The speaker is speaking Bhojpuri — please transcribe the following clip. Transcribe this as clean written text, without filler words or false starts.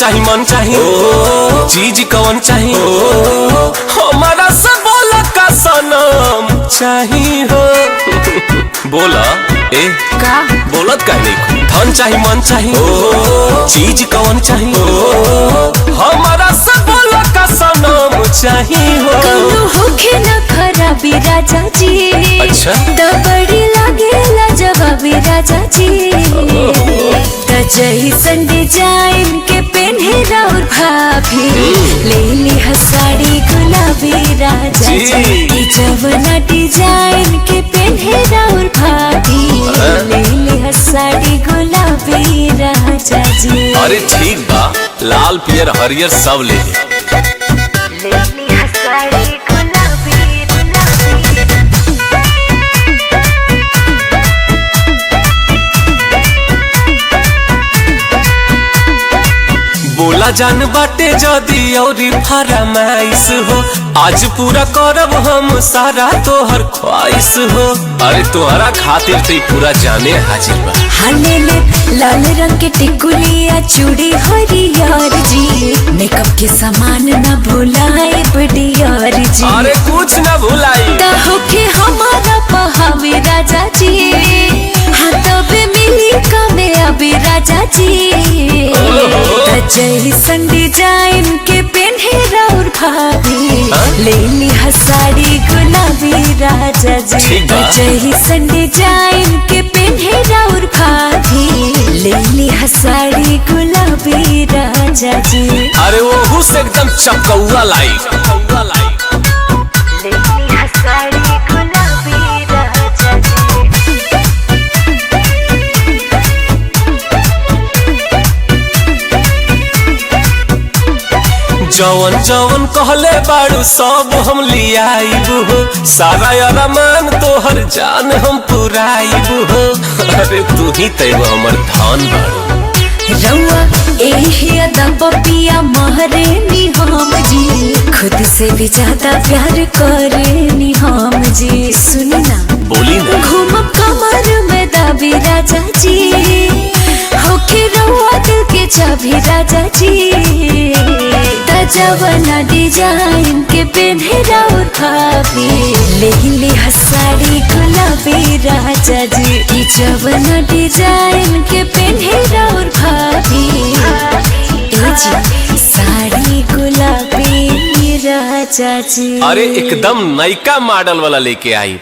चाही मन चाही चीज कौन चाही हमारा से बोला का सनम चाही हो बोला ए का बोलत का नहीं धन चाही मन चाही चीज कौन चाही हमारा से बोला का सनम चाही हो कौनो होखे न खराबी राजा जी। अच्छा तो बड़ी लागेला जवाबी राजा जी। जैसन डिजाइन के पेन्हे राउर भाभी ले ली साड़ी गुलाबी राजा जी। जवना डिजाइन के पेन्हे राउर भाभी ले ली साड़ी गुलाबी राजा जी। अरे ठीक बा लाल पियर हरियर सब ले ले साड़ी गुलाबी बोला जान बाटे जदी औरी फरमाइश हो आज पूरा करब हम सारा तोहर ख्वाहिश हो अरे तोहरा खातिर ते पूरा जाने हाजिर बा। हाले ले लाल रंग के टिकुलिया चूड़ी हरियर जी। मेकअप के सामान न भुलाए बडियर जी। अरे कुछ न भुलाई हो के हमारा पहावे राजा जी। हाँ तबे मिली कमे अभी राजा जी। जैसन डिजाइन के पेन्हे राउर भाभी ले ली साड़ी गुलाबी राजा जी। जैसन डिजाइन के पेन्हे राउर भाभी ले ली साड़ी गुलाबी राजा जी। अरे वो से एकदम चपकौआ लाई ले ली साड़ी गुलाबी राजा जी। जवन जवन कहले बाड़ू सब हम लियाइब हो सारा अरमान तोहर जान हम पुराइब हो अरे तू ही तैब हमर धन बाड़ू रउआ एही अदा पपिया महरेनी हम जी। खुद से भी ज्यादा प्यार करेनी हम जी। सुनी ना बोली ना घूमब कमर में दाबी राजा जी। होके रउआ दिल के चाबी राजा जी। जवना डिजाइन के पेन्हे राउर भाभी ले ली साड़ी गुलाबी राजा जी। जवना डिजाइन के पेन्हे राउर भाभी साड़ी गुलाबी राजा जी। अरे एकदम नयका मॉडल वाला लेके आई।